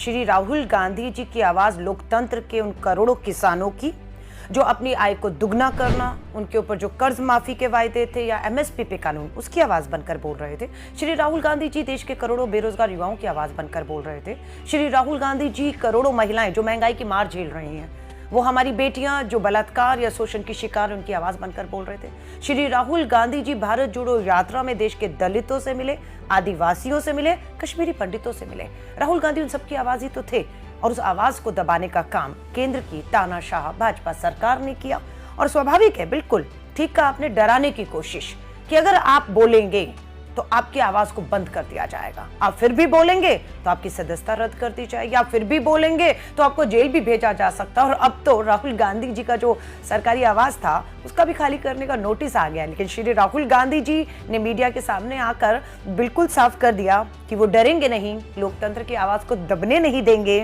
श्री राहुल गांधी जी की आवाज लोकतंत्र के उन करोड़ों किसानों की जो अपनी आय को दुगना करना, उनके ऊपर जो कर्ज माफी के वायदे थे या एमएसपी पे कानून, उसकी आवाज बनकर बोल रहे थे। श्री राहुल गांधी जी देश के करोड़ों बेरोजगार युवाओं की आवाज बनकर बोल रहे थे। श्री राहुल गांधी जी करोड़ों महिलाएं जो महंगाई की मार झेल रही हैं, वो हमारी बेटियां जो बलात्कार या शोषण की शिकार, उनकी आवाज बनकर बोल रहे थे। श्री राहुल गांधी जी भारत जोड़ो यात्रा में देश के दलितों से मिले, आदिवासियों से मिले, कश्मीरी पंडितों से मिले। राहुल गांधी उन सबकी आवाज ही तो थे और उस आवाज को दबाने का काम केंद्र की तानाशाह भाजपा सरकार ने किया। और स्वाभाविक है, बिल्कुल ठीक कहा आपने, डराने की कोशिश कि अगर आप बोलेंगे तो आपकी आवाज को बंद कर दिया जाएगा, आप फिर भी बोलेंगे तो आपकी सदस्यता रद्द कर दी जाएगी, आप फिर भी बोलेंगे तो आपको जेल भी भेजा जा सकता है। और अब तो राहुल गांधी जी का जो सरकारी आवाज था उसका भी खाली करने का नोटिस आ गया। लेकिन श्री राहुल गांधी जी ने मीडिया के सामने आकर बिल्कुल साफ कर दिया कि वो डरेंगे नहीं, लोकतंत्र की आवाज को दबने नहीं देंगे।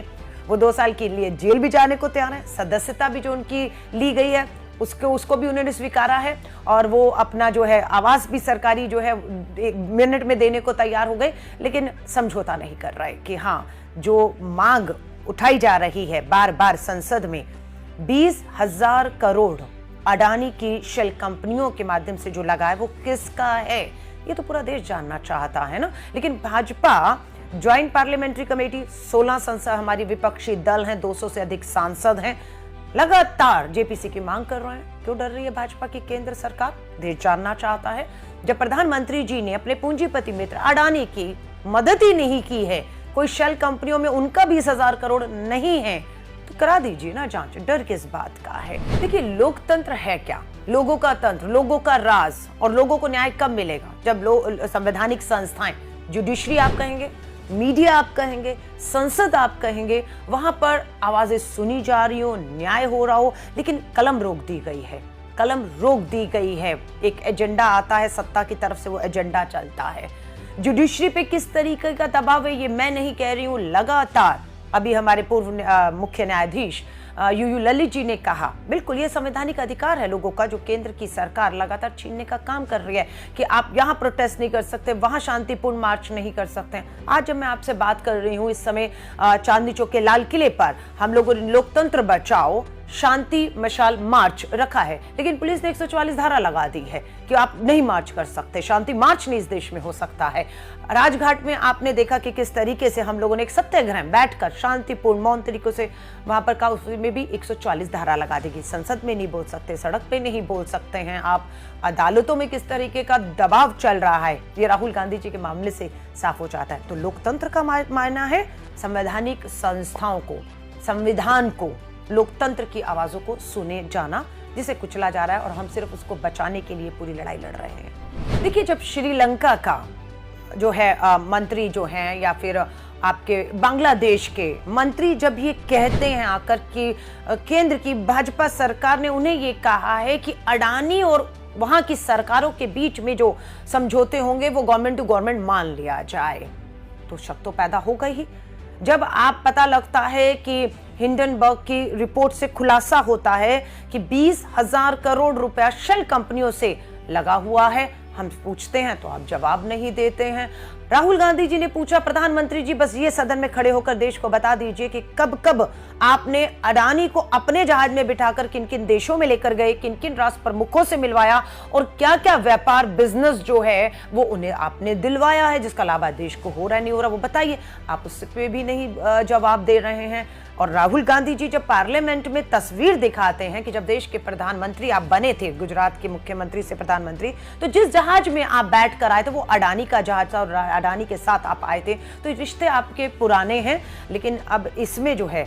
वो 2 साल के लिए जेल भी जाने को तैयार है, सदस्यता भी जो उनकी ली गई है उसको भी उन्होंने स्वीकारा है, और वो अपना जो है आवाज भी सरकारी जो है 1 मिनट में देने को तैयार हो गए। लेकिन समझौता नहीं कर रहे कि हाँ, जो मांग उठाई जा रही है बार बार संसद में, 20,000 करोड़ अडानी की शेल कंपनियों के माध्यम से जो लगा है वो किसका है, ये तो पूरा देश जानना चाहता है ना। लेकिन भाजपा ज्वाइंट पार्लियामेंट्री कमेटी, 16 संसद हमारी विपक्षी दल हैं, 200 से अधिक सांसद हैं, लगातार जेपीसी की मांग कर रहे हैं। क्यों डर रही है भाजपा की केंद्र सरकार, देश जानना चाहता है। जब प्रधानमंत्री जी ने अपने पूंजीपति मित्र अडानी की मदद ही नहीं की है, कोई शेल कंपनियों में उनका 20,000 करोड़ नहीं है, तो करा दीजिए ना जांच, डर किस बात का है। देखिए, लोकतंत्र है क्या? लोगों का तंत्र, लोगों का राज। और लोगों को न्याय कब मिलेगा? जब संवैधानिक संस्थाएं, जुडिशरी आप कहेंगे, मीडिया आप कहेंगे, संसद आप कहेंगे, वहां पर आवाजें सुनी जा रही हो, न्याय हो रहा हो, लेकिन कलम रोक दी गई है, कलम रोक दी गई है। एक एजेंडा आता है, सत्ता की तरफ से वो एजेंडा चलता है। जुडिशरी पे किस तरीके का दबाव है ये मैं नहीं कह रही हूं, लगातार अभी हमारे पूर्व मुख्य न्यायाधीश यूयू ललित जी ने कहा, बिल्कुल ये संवैधानिक अधिकार है लोगों का, जो केंद्र की सरकार लगातार छीनने का काम कर रही है कि आप यहाँ प्रोटेस्ट नहीं कर सकते, वहां शांतिपूर्ण मार्च नहीं कर सकते। आज जब मैं आपसे बात कर रही हूँ, इस समय चांदनी चौक के लाल किले पर हम लोगों ने लोकतंत्र बचाओ शांति मशाल मार्च रखा है, लेकिन पुलिस ने 144 धारा लगा दी है कि आप नहीं मार्च कर सकते, शांति मार्च नहीं इस देश में हो सकता है। राजघाट में आपने देखा कि किस तरीके से हम लोगों ने एक सत्याग्रह बैठकर शांतिपूर्ण मौन तरीकों से वहां पर का, उसमें भी 144 धारा लगा दी गई। संसद में नहीं बोल सकते, सड़क पे नहीं बोल सकते हैं आप, अदालतों में किस तरीके का दबाव चल रहा है, ये राहुल गांधी जी के मामले से साफ हो जाता है। तो लोकतंत्र का मायना है संवैधानिक संस्थाओं को, संविधान को, लोकतंत्र की आवाजों को सुने जाना, जिसे कुचला जा रहा है, और हम सिर्फ उसको बचाने के लिए पूरी लड़ाई लड़ रहे हैं। देखिए, जब श्रीलंका का जो है मंत्री जो हैं, या फिर आपके बांग्लादेश के मंत्री जब ये कहते हैं आकर कि केंद्र की भाजपा सरकार ने उन्हें ये कहा है कि अडानी और वहां की सरकारों के बीच में जो समझौते होंगे वो गवर्नमेंट टू गवर्नमेंट मान लिया जाए, तो शक तो पैदा होगा ही। जब आप पता लगता है कि हिंडनबर्ग की रिपोर्ट से खुलासा होता है कि 20,000 करोड़ रुपया शेल कंपनियों से लगा हुआ है, हम पूछते हैं तो आप जवाब नहीं देते हैं। राहुल गांधी जी ने पूछा, प्रधानमंत्री जी बस ये सदन में खड़े होकर देश को बता दीजिए कि कब कब आपने अडानी को अपने जहाज में बिठाकर किन किन देशोों में लेकर गए, किन किन राष्ट्र प्रमुखों से मिलवाया, और क्या क्या व्यापार बिजनेस जो है वो उन्हें आपने दिलवाया है, जिसका लाभ देश को हो रहा नहीं हो रहा, वो बताइए। आप उस पे भी नहीं जवाब दे रहे हैं। और राहुल गांधी जी जब पार्लियामेंट में तस्वीर दिखाते हैं कि जब देश के प्रधानमंत्री आप बने थे, गुजरात के मुख्यमंत्री से प्रधानमंत्री, तो जिस जहाज में आप बैठ कर आए थे वो अडानी का जहाज था, और अडानी के साथ आप आए थे, तो रिश्ते आपके पुराने हैं। लेकिन अब इसमें जो है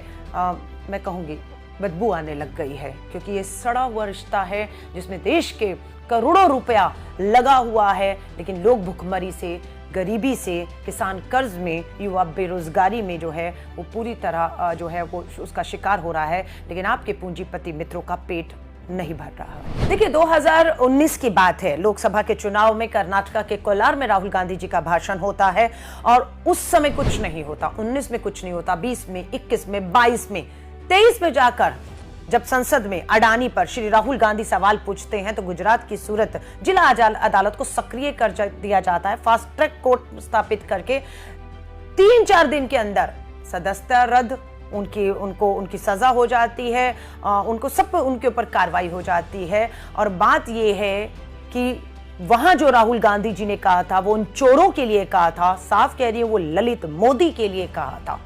मैं कहूंगी बदबू आने लग गई है, क्योंकि ये सड़ा हुआ रिश्ता है जिसमें देश के करोड़ों रुपया लगा हुआ है, लेकिन लोग भुखमरी से, गरीबी से, किसान कर्ज में, युवा बेरोजगारी में जो है वो पूरी तरह जो है वो उसका शिकार हो रहा है। लेकिन आपके पूंजीपति मित्रों का पेट नहीं भर रहा है। देखिए, 2019 की बात है, लोकसभा के चुनाव में कर्नाटका के कोलार में राहुल गांधी जी का भाषण होता है, और उस समय कुछ नहीं होता, 19 में कुछ नहीं होता, 20 में, 21 में, 22 में, 23 में जाकर जब संसद में अडानी पर श्री राहुल गांधी सवाल पूछते हैं तो गुजरात की सूरत जिला अदालत को सक्रिय कर दिया जाता है, फास्ट ट्रैक कोर्ट स्थापित करके 3-4 दिन के अंदर सदस्यता रद्द, उनकी सजा हो जाती है, उनको सब उनके ऊपर कार्रवाई हो जाती है। और बात यह है कि वहां जो राहुल गांधी जी ने कहा था वो उन चोरों के लिए कहा था, साफ कह रही है वो ललित मोदी के लिए कहा था,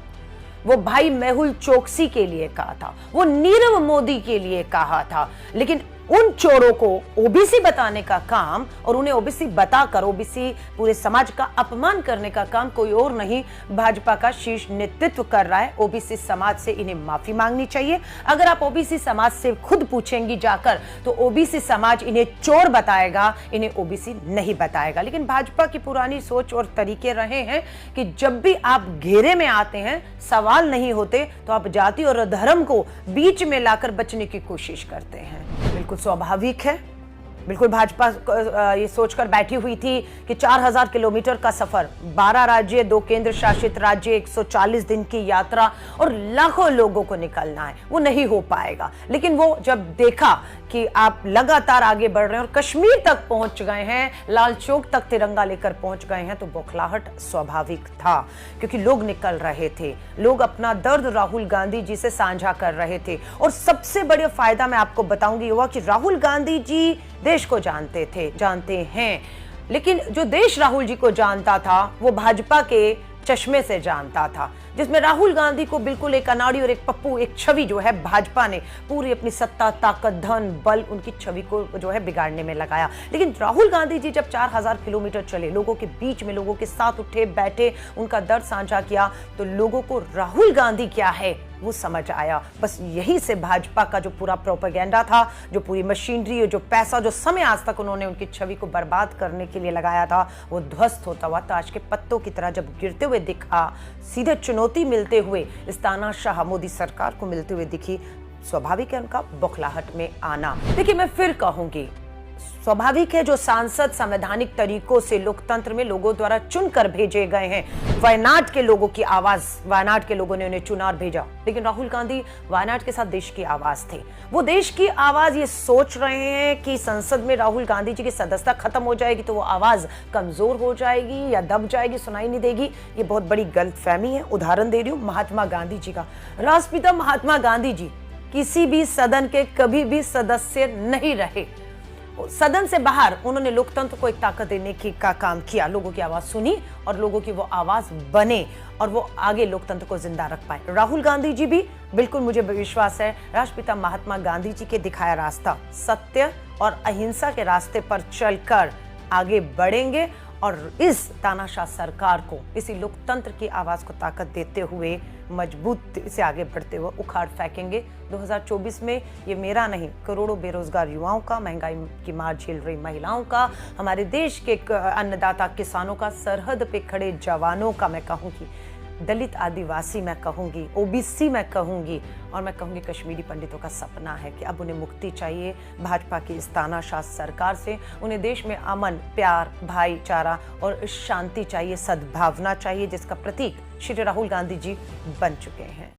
वो भाई मेहुल चोकसी के लिए कहा था, वो नीरव मोदी के लिए कहा था। लेकिन उन चोरों को ओबीसी बताने का काम और उन्हें ओबीसी बताकर ओबीसी पूरे समाज का अपमान करने का काम कोई और नहीं, भाजपा का शीर्ष नेतृत्व कर रहा है। ओबीसी समाज से इन्हें माफी मांगनी चाहिए। अगर आप ओबीसी समाज से खुद पूछेंगी जाकर तो ओबीसी समाज इन्हें चोर बताएगा, इन्हें ओबीसी नहीं बताएगा। लेकिन भाजपा की पुरानी सोच और तरीके रहे हैं कि जब भी आप घेरे में आते हैं, सवाल नहीं होते, तो आप जाति और धर्म को बीच में लाकर बचने की कोशिश करते हैं। बिल्कुल स्वाभाविक है, बिल्कुल भाजपा ये सोचकर बैठी हुई थी कि 4000 किलोमीटर का सफर, 12 राज्य, 2 केंद्र शासित राज्य, 140 दिन की यात्रा और लाखों लोगों को निकलना है, वो नहीं हो पाएगा। लेकिन वो जब देखा कि आप लगातार आगे बढ़ रहे हैं और कश्मीर तक पहुंच गए हैं, लाल चौक तक तिरंगा लेकर पहुंच गए हैं, तो बौखलाहट स्वाभाविक था, क्योंकि लोग निकल रहे थे, लोग अपना दर्द राहुल गांधी जी से साझा कर रहे थे। और सबसे बड़ा फायदा मैं आपको बताऊंगी हुआ कि राहुल गांधी जी देश को जानते हैं, लेकिन जो देश राहुल जी को जानता था वो भाजपा के चश्मे से जानता था, जिसमें राहुल गांधी को बिल्कुल एक अनाड़ी और एक पप्पू, एक छवि जो है भाजपा ने पूरी अपनी सत्ता, ताकत, धन, बल, उनकी छवि को जो है बिगाड़ने में लगाया। लेकिन राहुल गांधी जी जब 4000 किलोमीटर चले, लोगों के बीच में, लोगों के साथ उठे बैठे, उनका दर्द साझा किया, तो लोगों को राहुल गांधी क्या है वो समझ आया। बस यही से भाजपा का जो पूरा प्रोपेगेंडा था, जो पूरी मशीनरी, जो पैसा, जो समय आज तक उन्होंने उनकी छवि को बर्बाद करने के लिए लगाया था, वो ध्वस्त होता हुआ ताश के पत्तों की तरह जब गिरते हुए दिखा, सीधे चुनौती मिलते हुए इस तानाशाह मोदी सरकार को मिलते हुए दिखी, स्वाभाविक है उनका बौखलाहट में आना। देखिए, मैं फिर कहूंगी, स्वाभाविक है जो सांसद संवैधानिक तरीकों से लोकतंत्र में लोगों द्वारा चुनकर भेजे गए हैं, वायनाड के लोगों की आवाज, वायनाड के लोगों ने उन्हें चुना और भेजा। लेकिन राहुल गांधी वायनाड के साथ देश की आवाज थे, वो देश की आवाज। ये सोच रहे हैं कि संसद में राहुल गांधी जी की सदस्यता खत्म हो जाएगी तो वो आवाज कमजोर हो जाएगी या दब जाएगी, सुनाई नहीं देगी। ये बहुत बड़ी गलतफहमी है। उदाहरण दे रही हूं महात्मा गांधी जी का। राष्ट्रपिता महात्मा गांधी जी किसी भी सदन के कभी भी सदस्य नहीं रहे। सदन से बाहर उन्होंने लोकतंत्र को एक ताकत देने का काम किया, लोगों की आवाज सुनी और लोगों की वो आवाज बने और वो आगे लोकतंत्र को जिंदा रख पाए। राहुल गांधी जी भी, बिल्कुल मुझे विश्वास है, राष्ट्रपिता महात्मा गांधी जी के दिखाया रास्ता, सत्य और अहिंसा के रास्ते पर चलकर आगे बढ़ेंगे और इस तानाशाह सरकार को, इसी लोकतंत्र की आवाज को ताकत देते हुए मजबूत से आगे बढ़ते हुए उखाड़ फेंकेंगे। 2024 में ये मेरा नहीं, करोड़ों बेरोजगार युवाओं का, महंगाई की मार झेल रही महिलाओं का, हमारे देश के अन्नदाता किसानों का, सरहद पे खड़े जवानों का, मैं कहूँगी दलित आदिवासी, मैं कहूँगी ओबीसी, मैं कहूँगी, और मैं कहूँगी कश्मीरी पंडितों का सपना है कि अब उन्हें मुक्ति चाहिए भाजपा की इस तानाशाह सरकार से। उन्हें देश में अमन, प्यार, भाईचारा और शांति चाहिए, सद्भावना चाहिए, जिसका प्रतीक श्री राहुल गांधी जी बन चुके हैं।